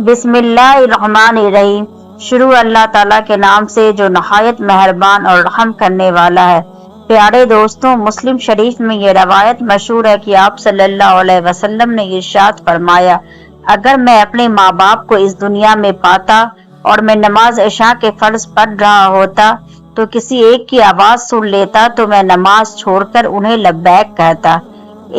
बिस्मिल्लाहिर्रहमानिर्रहीम। शुरू अल्लाह ताला के नाम से जो नहायत मेहरबान और रहम करने वाला है। प्यारे दोस्तों, मुस्लिम शरीफ में ये रवायत मशहूर है कि आप सल्लल्लाहु अलैहि वसल्लम ने इरशाद फरमाया, अगर मैं अपने माँ बाप को इस दुनिया में पाता और मैं नमाज इशा के फर्ज पढ़ रहा होता तो किसी एक की आवाज सुन लेता तो मैं नमाज छोड़कर उन्हें लब्बैक कहता।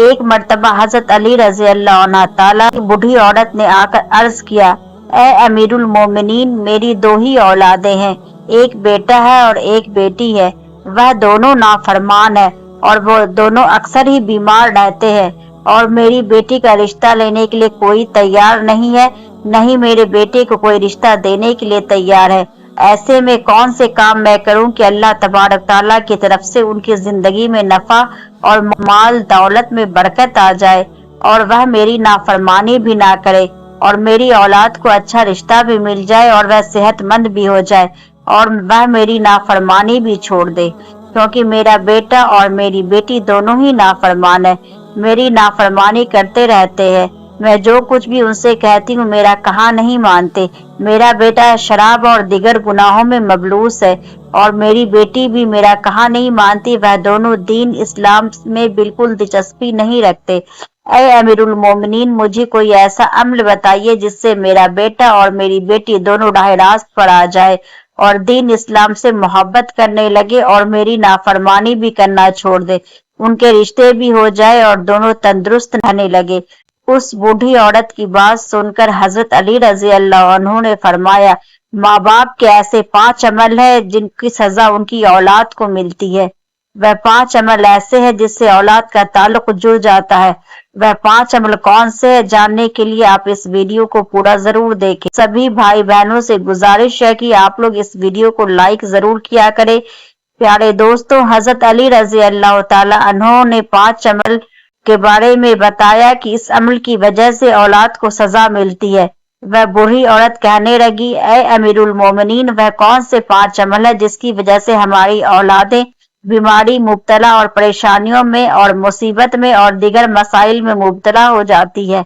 एक मर्तबा हजरत अली रजी अल्लाह अन्हु ताला की बूढ़ी औरत ने आकर अर्ज किया, ए अमीरुल मोमिनीन, मेरी दो ही औलादें हैं, एक बेटा है और एक बेटी है। वह दोनों नाफरमान है और वो दोनों अक्सर ही बीमार रहते हैं और मेरी बेटी का रिश्ता लेने के लिए कोई तैयार नहीं है, न ही मेरे बेटे को कोई रिश्ता देने के लिए तैयार है। ऐसे में कौन से काम मैं करूं कि अल्लाह तबारक ताला की तरफ से उनकी जिंदगी में नफा और माल दौलत में बरकत आ जाए और वह मेरी नाफरमानी भी ना करे और मेरी औलाद को अच्छा रिश्ता भी मिल जाए और वह सेहतमंद भी हो जाए और वह मेरी नाफरमानी भी छोड़ दे, क्योंकि मेरा बेटा और मेरी बेटी दोनों ही नाफरमान है, मेरी नाफरमानी करते रहते हैं। मैं जो कुछ भी उनसे कहती हूँ मेरा कहा नहीं मानते। मेरा बेटा शराब और दिगर गुनाहों में मबलूस है और मेरी बेटी भी मेरा कहा नहीं मानती। वह दोनों दीन इस्लाम में बिल्कुल दिलचस्पी नहीं रखते। ऐ अमीरुल मोमिनीन, मुझे कोई ऐसा अमल बताइए जिससे मेरा बेटा और मेरी बेटी दोनों राह रास्त पर आ जाए और दीन इस्लाम से मोहब्बत करने लगे और मेरी नाफरमानी भी करना छोड़ दे, उनके रिश्ते भी हो जाए और दोनों तंदुरुस्त रहने लगे। उस बूढ़ी औरत की बात सुनकर हजरत अली रजी अल्लाह अन्हु ने फरमाया, माँ बाप के ऐसे 5 अमल है जिनकी सजा उनकी औलाद को मिलती है। वह 5 अमल ऐसे हैं जिससे औलाद का ताल्लुक जुड़ जाता है। वह 5 अमल कौन से है, जानने के लिए आप इस वीडियो को पूरा जरूर देखें। सभी भाई बहनों से गुजारिश है कि आप लोग इस वीडियो को लाइक जरूर किया करें। प्यारे दोस्तों, हजरत अली रजी अल्लाह ताला अन्हु ने 5 अमल के बारे में बताया कि इस अमल की वजह से औलाद को सजा मिलती है। वह बूढ़ी औरत कहने लगी, ऐ अमीरुल मोमिनीन, वह कौन से 5 अमल है जिसकी वजह से हमारी औलादें बीमारी मुब्तला और परेशानियों में और मुसीबत में और दिगर मसाइल में मुब्तला हो जाती है।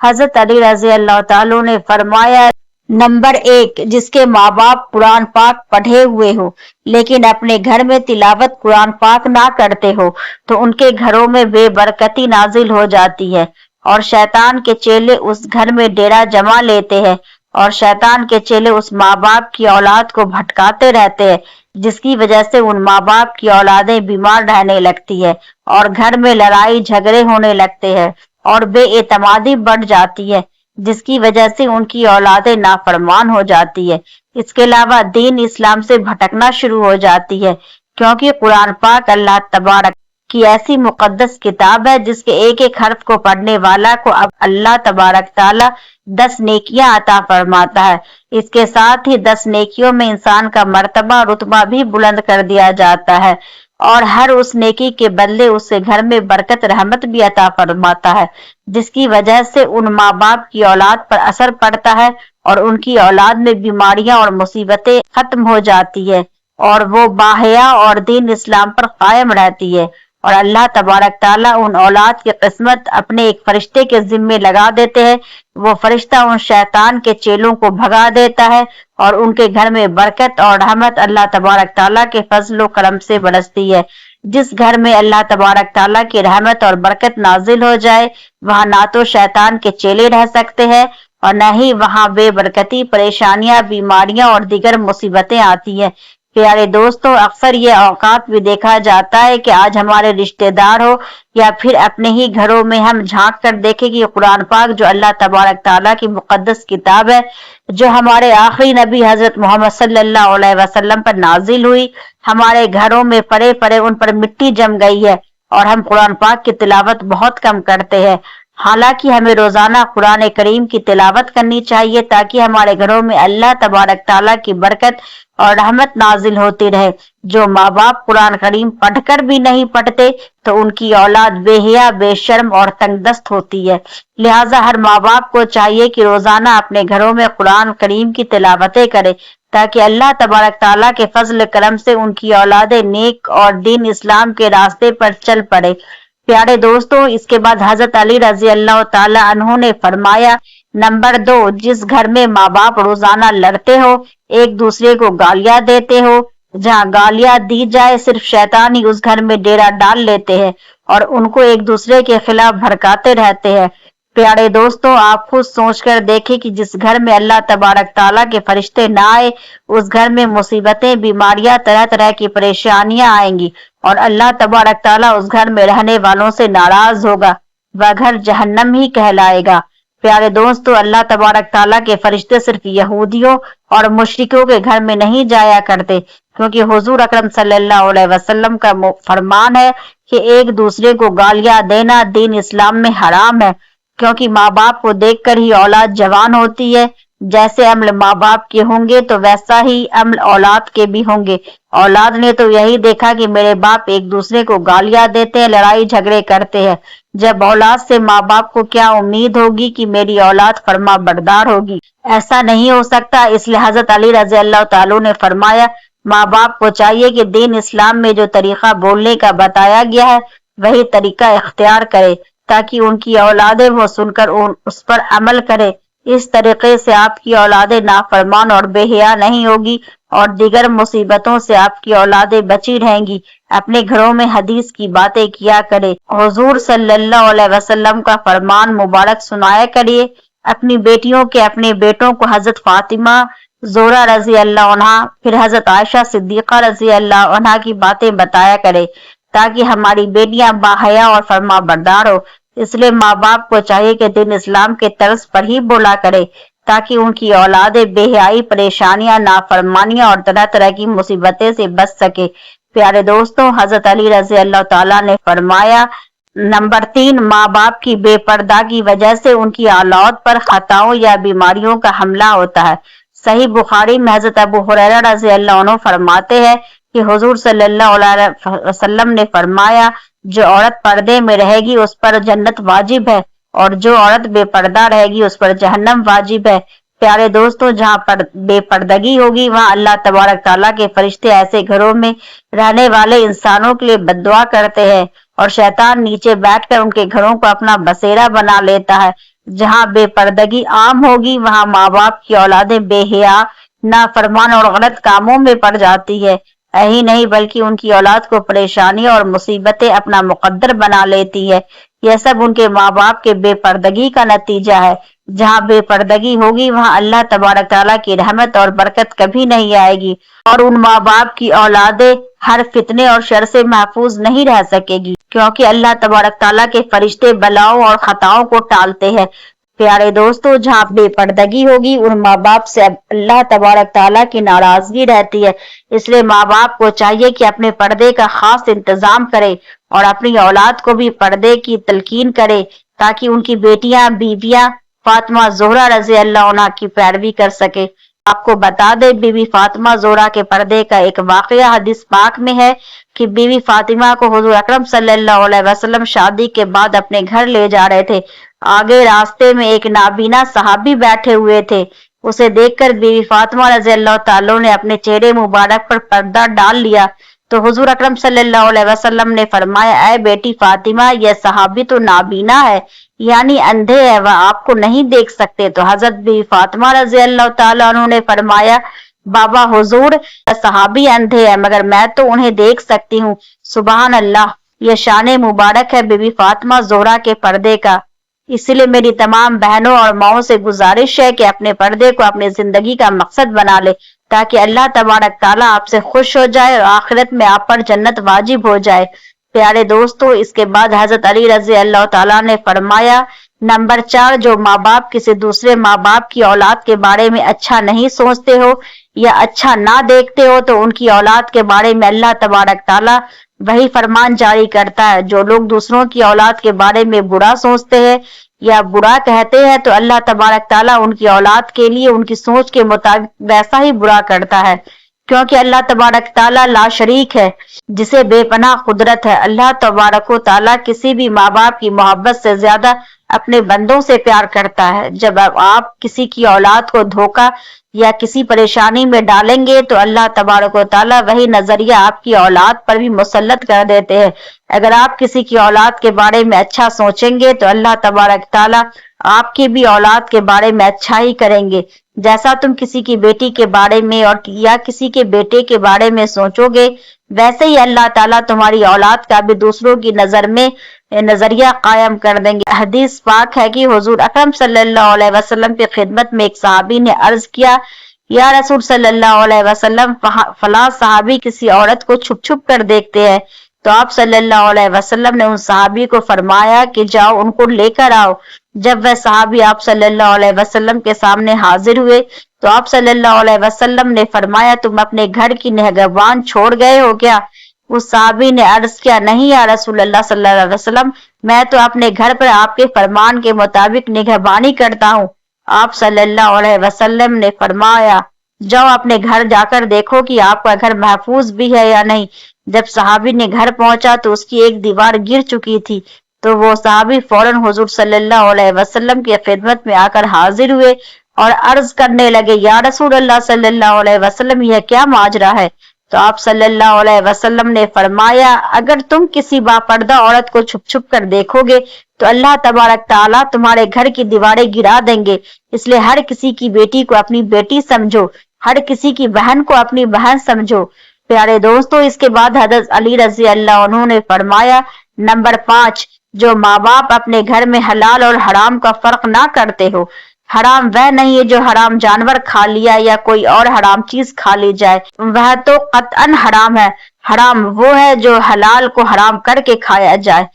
हजरत अली रजी अल्लाह ताला ने फरमाया, नंबर 1, जिसके माँ बाप कुरान पाक पढ़े हुए हो लेकिन अपने घर में तिलावत कुरान पाक ना करते हो तो उनके घरों में बेबरकती नाजिल हो जाती है और शैतान के चेले उस घर में डेरा जमा लेते हैं और शैतान के चेले उस माँ बाप की औलाद को भटकाते रहते हैं, जिसकी वजह से उन माँ बाप की औलादें बीमार रहने लगती है और घर में लड़ाई झगड़े होने लगते हैं और बेएतमादी बढ़ जाती है, जिसकी वजह से उनकी औलादें नाफरमान हो जाती है। इसके अलावा दीन इस्लाम से भटकना शुरू हो जाती है, क्योंकि कुरान पाक अल्लाह तबारक की ऐसी मुकद्दस किताब है जिसके एक एक हर्फ को पढ़ने वाला को अब अल्लाह तबारक ताला 10 नेकियां अता फरमाता है। इसके साथ ही 10 नेकियों में इंसान का मर्तबा रुतबा भी बुलंद कर दिया जाता है और हर उस नेकी के बदले उसके घर में बरकत रहमत भी अता फरमाता है, जिसकी वजह से उन माँ बाप की औलाद पर असर पड़ता है और उनकी औलाद में बीमारियां और मुसीबतें खत्म हो जाती है और वो बाहया और दीन इस्लाम पर कायम रहती है और अल्लाह तबारक ताला उन औलाद की किस्मत अपने एक फरिश्ते के जिम्मे लगा देते हैं। वो फरिश्ता उन शैतान के चेलों को भगा देता है और उनके घर में बरकत और रहमत अल्लाह तबारक ताला के फजल करम से बरसती है। जिस घर में अल्लाह तबारक ताला की रहमत और बरकत नाजिल हो जाए वहां ना तो शैतान के चेले रह सकते हैं और न ही वहां बेबरकती, परेशानियां, बीमारियां और दीगर मुसीबतें आती है। प्यारे दोस्तों, अक्सर ये औकात भी देखा जाता है कि आज हमारे रिश्तेदार हो या फिर अपने ही घरों में हम झांक कर देखें कि कुरान पाक जो अल्लाह तबारक ताला की मुकद्दस किताब है, जो हमारे आखिरी नबी हजरत मोहम्मद सल्लल्लाहु अलैहि वसल्लम पर नाजिल हुई, हमारे घरों में पड़े पड़े उन पर मिट्टी जम गई है और हम कुरान पाक की तिलावत बहुत कम करते हैं। हालांकि हमें रोजाना कुरान करीम की तिलावत करनी चाहिए ताकि हमारे घरों में अल्लाह तबारक ताला की बरकत और रहमत नाजिल होती रहे। जो माँ बाप कुरान करीम पढ़कर भी नहीं पढ़ते तो उनकी औलाद बेहया, बेशर्म और तंगदस्त होती है। लिहाजा हर माँ बाप को चाहिए कि रोजाना अपने घरों में कुरान करीम की तिलावतें करे ताकि अल्लाह तबारक ताला के फजल करम से उनकी औलादें नेक और दीन इस्लाम के रास्ते पर चल पड़े। प्यारे दोस्तों, इसके बाद हजरत अली रजी अल्लाह ताला अन्हु ने फरमाया, नंबर 2, जिस घर में माँ बाप रोजाना लड़ते हो, एक दूसरे को गालियां देते हो, जहाँ गालियां दी जाए सिर्फ शैतान ही उस घर में डेरा डाल लेते हैं और उनको एक दूसरे के खिलाफ भड़काते रहते हैं। प्यारे दोस्तों, आप खुद सोचकर देखें कि जिस घर में अल्लाह तबारक ताला के फरिश्ते ना आए, उस घर में मुसीबतें, बीमारियां, तरह तरह की परेशानियां आएंगी और अल्लाह तबारक ताला उस घर में रहने वालों से नाराज होगा। वह घर जहन्नम ही कहलाएगा। प्यारे दोस्तों, अल्लाह तबारक ताला के फरिश्ते सिर्फ यहूदियों और मुशरिकों के घर में नहीं जाया करते, क्योंकि हुजूर अकरम सल्लल्लाहु अलैहि वसल्लम का फरमान है कि एक दूसरे को गालियां देना दीन इस्लाम में हराम है, क्योंकि माँ बाप को देखकर ही औलाद जवान होती है। जैसे अम्ल माँ बाप के होंगे तो वैसा ही अम्ल औलाद के भी होंगे। औलाद ने तो यही देखा कि मेरे बाप एक दूसरे को गालियां देते हैं, लड़ाई झगड़े करते हैं। जब औलाद से माँ बाप को क्या उम्मीद होगी कि मेरी औलाद फर्मा बरदार होगी? ऐसा नहीं हो सकता। इसलिए हजरत अली रजी अल्लाह ताला ने फरमाया, माँ बाप को चाहिए कि दीन इस्लाम में जो तरीका बोलने का बताया गया है वही तरीका इख्तियार करे, ताकि उनकी औलादें वो सुनकर उस पर अमल करे। इस तरीके से आपकी औलादें नाफरमान और बेहया नहीं होगी और दीगर मुसीबतों से आपकी औलादें बची रहेंगी। अपने घरों में हदीस की बातें किया करे, हुजूर सल्लल्लाहु अलैहि वसल्लम का फरमान मुबारक सुनाया करिए। अपनी बेटियों के अपने बेटों को हजरत फातिमा जोहरा रजी अल्लाह अन्हा, फिर हजरत आयशा सिद्दीका रजी अल्लाह अन्हा की बातें बताया करे, ताकि हमारी बेटियां बाहया और फर्मा बरदार हो। इसलिए माँ बाप को चाहिए कि दिन इस्लाम के तर्ज पर ही बोला करे, ताकि उनकी औलादें बेहयाई, परेशानियां, नाफरमानियां और तरह तरह की मुसीबतें से बच सके। प्यारे दोस्तों, हजरत अली रजी अल्लाह ताला ने फरमाया, नंबर 3, माँ बाप की बेपर्दा की वजह से उनकी औलाद पर खताओं या बीमारियों का हमला होता है। सही बुखारी में हजरत अबू हुरैरा रजी अल्लाह अन्हु फरमाते हैं कि हुजूर सल्लल्लाहु अलैहि वसल्लम ने फरमाया, जो औरत पर्दे में रहेगी उस पर जन्नत वाजिब है और जो औरत बेपर्दा रहेगी उस पर जहन्नम वाजिब है। प्यारे दोस्तों, जहाँ पर बेपर्दगी होगी वहाँ अल्लाह तबारक ताला के फरिश्ते ऐसे घरों में रहने वाले इंसानों के लिए बद्दुआ करते हैं और शैतान नीचे बैठकर उनके घरों को अपना बसेरा बना लेता है। जहाँ बेपर्दगी आम होगी वहाँ माँ बाप की औलादें बेहया, नाफरमान और गलत कामों में पड़ जाती है। यही नहीं बल्कि उनकी औलाद को परेशानी और मुसीबतें अपना मुकद्दर बना लेती है। यह सब उनके माँ बाप के बेपर्दगी का नतीजा है। जहाँ बेपर्दगी होगी वहाँ अल्लाह तबारक ताला की रहमत और बरकत कभी नहीं आएगी और उन माँ बाप की औलादें हर फितने और शर से महफूज नहीं रह सकेगी, क्योंकि अल्लाह तबारक ताला के फरिश्ते बलाओं और खताओं को टालते हैं। प्यारे दोस्तों, जहाँ बेपर्दगी होगी उन माँ बाप से अल्लाह तबारक ताला की नाराजगी रहती है। इसलिए माँ बाप को चाहिए कि अपने पर्दे का खास इंतजाम करे और अपनी औलाद को भी पर्दे की तलकीन करे, ताकि उनकी बेटियां, बीबियां फातिमा जोहरा रजी अल्लाह अन्हा की पैरवी कर सके। आपको बता दे, बीबी फातिमा जोहरा के पर्दे का एक वाकया हदीस पाक में है कि बीबी फातिमा को हुजूर अकरम सल्लल्लाहु अलैहि वसल्लम शादी के बाद अपने घर ले जा रहे थे। आगे रास्ते में एक नाबीना सहाबी बैठे हुए थे। उसे देखकर बीबी फातिमा रजी अल्लाह ताला ने अपने चेहरे मुबारक पर पर्दा डाल लिया तो हुजूर अकरम सल्लल्लाहु अलैहि वसल्लम ने फरमाया, ऐ बेटी फातिमा, यह सहाबी तो नाबीना है, यानी अंधे है, वह आपको नहीं देख सकते। तो हजरत बीबी फातिमा रजी अल्लाह ताला ने फरमाया, बाबा हुजूर, सहाबी अंधे है मगर मैं तो उन्हें देख सकती हूँ। सुबहान अल्लाह, यह शान मुबारक है बीबी फातिमा जोहरा के पर्दे का। इसलिए मेरी तमाम बहनों और माओं से गुजारिश है कि अपने पर्दे को अपनी जिंदगी का मकसद बना ले, ताकि अल्लाह तबारक ताला आपसे खुश हो जाए और आखिरत में आप पर जन्नत वाजिब हो जाए। प्यारे दोस्तों, इसके बाद हजरत अली रजी अल्लाह ताला ने फरमाया, नंबर 4, जो माँ बाप किसी दूसरे माँ बाप की औलाद के बारे में अच्छा नहीं सोचते हो या अच्छा ना देखते हो तो उनकी औलाद के बारे में अल्लाह तबारक ताला वही फरमान जारी करता है। जो लोग दूसरों की औलाद के बारे में बुरा सोचते हैं या बुरा कहते हैं तो अल्लाह तबारक ताला उनकी औलाद के लिए उनकी सोच के मुताबिक वैसा ही बुरा करता है, क्योंकि अल्लाह तबारक ताला ला शरीक है, जिसे बेपनाह कुदरत है। अल्लाह तबारक ताला किसी भी माँ बाप की मोहब्बत से ज्यादा अपने बंदों से प्यार करता है। जब आप किसी की औलाद को धोखा या किसी परेशानी में डालेंगे तो अल्लाह तबारक ताला वही नजरिया आपकी औलाद पर भी मुसल्लत कर देते हैं। अगर आप किसी की औलाद के बारे में अच्छा सोचेंगे तो अल्लाह तबारक ताला آپ کی بھی اولاد کے بارے میں اچھا ہی کریں گے۔ جیسا تم کسی کی بیٹی کے بارے میں اور یا کسی کے بیٹے کے بارے میں سوچو گے، ویسے ہی اللہ تعالیٰ تمہاری اولاد کا بھی دوسروں کی نظر میں نظریہ قائم کر دیں گے۔ حدیث پاک ہے کہ حضور اکرم صلی اللہ علیہ وسلم کی خدمت میں ایک صحابی نے عرض کیا، یا رسول صلی اللہ علیہ وسلم، فلاں صحابی کسی عورت کو چھپ چھپ کر دیکھتے ہیں۔ تو آپ صلی اللہ علیہ وسلم نے ان صحابی کو فرمایا کہ جاؤ ان کو لے کر آؤ۔ جب وہ صحابی آپ صلی اللہ علیہ وسلم کے سامنے حاضر ہوئے تو آپ صلی اللہ علیہ وسلم نے فرمایا، تم اپنے گھر کی نگہبان چھوڑ گئے ہو کیا؟ اس صحابی نے عرض کیا، نہیں یا رسول اللہ صلی اللہ علیہ وسلم، میں تو اپنے گھر پر آپ کے فرمان کے مطابق نگہبانی کرتا ہوں۔ آپ صلی اللہ علیہ وسلم نے فرمایا، جاؤ اپنے گھر جا کر دیکھو کہ آپ کا گھر محفوظ بھی ہے یا نہیں۔ جب صحابی نے گھر پہنچا تو اس کی ایک دیوار گر چکی تھی، تو وہ صحابی فوراً حضور صلی اللہ علیہ وسلم کی خدمت میں آ کر حاضر ہوئے اور عرض کرنے لگے، یا رسول اللہ صلی اللہ علیہ وسلم، یہ کیا ماجرا ہے؟ تو آپ صلی اللہ علیہ وسلم نے فرمایا، اگر تم کسی باپردہ عورت کو چھپ چھپ کر دیکھو گے تو اللہ تبارک تعالیٰ تمہارے گھر کی دیواریں گرا دیں گے۔ اس لیے ہر کسی کی بیٹی کو اپنی بیٹی سمجھو، ہر کسی کی بہن کو اپنی بہن سمجھو۔ پیارے دوستو، اس کے بعد حضرت علی رضی اللہ عنہ نے فرمایا، نمبر 5، جو ماں باپ اپنے گھر میں حلال اور حرام کا فرق نہ کرتے ہو۔ حرام وہ نہیں ہے جو حرام جانور کھا لیا یا کوئی اور حرام چیز کھا لی جائے، وہ تو قطعاً حرام ہے۔ حرام وہ ہے جو حلال کو حرام کر کے کھایا جائے،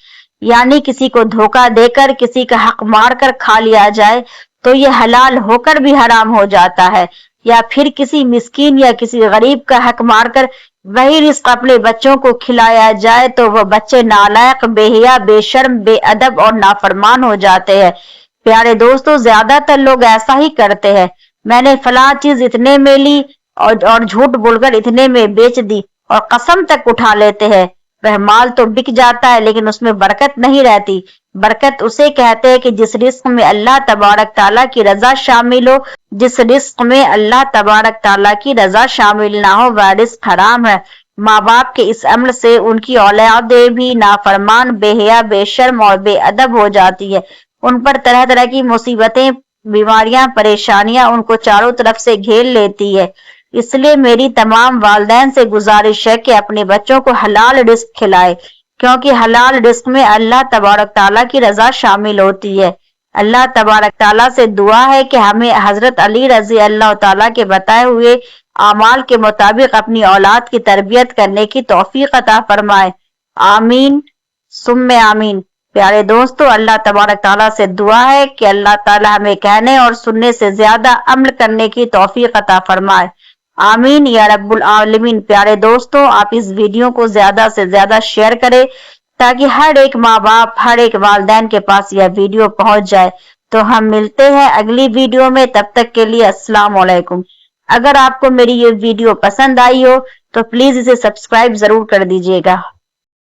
یعنی کسی کو دھوکہ دے کر کسی کا حق مار کر کھا لیا جائے تو یہ حلال ہو کر بھی حرام ہو جاتا ہے، یا پھر کسی مسکین یا کسی غریب کا حق مار کر وہی رزق اپنے بچوں کو کھلایا جائے تو وہ بچے نالائق، بے حیا، بے شرم، بے ادب اور نافرمان ہو جاتے ہیں۔ پیارے دوستو، زیادہ تر لوگ ایسا ہی کرتے ہیں، میں نے فلاں چیز اتنے میں لی اور جھوٹ بول کر اتنے میں بیچ دی، اور قسم تک اٹھا لیتے ہیں۔ وہ مال تو بک جاتا ہے لیکن اس میں برکت نہیں رہتی۔ برکت اسے کہتے ہیں کہ جس رزق میں اللہ تبارک تعالیٰ کی رضا شامل ہو، جس رزق میں اللہ تبارک تعالیٰ کی رضا شامل نہ ہو وہ رزق حرام ہے۔ ماں باپ کے اس عمل سے ان کی اولادیں بھی نافرمان، بے حیا، بے شرم اور بے ادب ہو جاتی ہے۔ ان پر طرح طرح کی مصیبتیں، بیماریاں، پریشانیاں ان کو چاروں طرف سے گھیر لیتی ہے۔ اس لیے میری تمام والدین سے گزارش ہے کہ اپنے بچوں کو حلال رزق کھلائے، کیونکہ حلال رزق میں اللہ تبارک تعالیٰ کی رضا شامل ہوتی ہے۔ اللہ تبارک تعالیٰ سے دعا ہے کہ ہمیں حضرت علی رضی اللہ تعالیٰ کے بتائے ہوئے اعمال کے مطابق اپنی اولاد کی تربیت کرنے کی توفیق عطا فرمائے۔ آمین ثم آمین۔ پیارے دوستو، اللہ تبارک تعالیٰ سے دعا ہے کہ اللہ تعالیٰ ہمیں کہنے اور سننے سے زیادہ عمل کرنے کی توفیق عطا فرمائے۔ آمین یا رب العالمین۔ پیارے دوستو، آپ اس ویڈیو کو زیادہ سے زیادہ شیئر کریں تاکہ ہر ایک ماں باپ، ہر ایک والدین کے پاس یہ ویڈیو پہنچ جائے۔ تو ہم ملتے ہیں اگلی ویڈیو میں، تب تک کے لیے السلام علیکم۔ اگر آپ کو میری یہ ویڈیو پسند آئی ہو تو پلیز اسے سبسکرائب ضرور کر دیجیے گا۔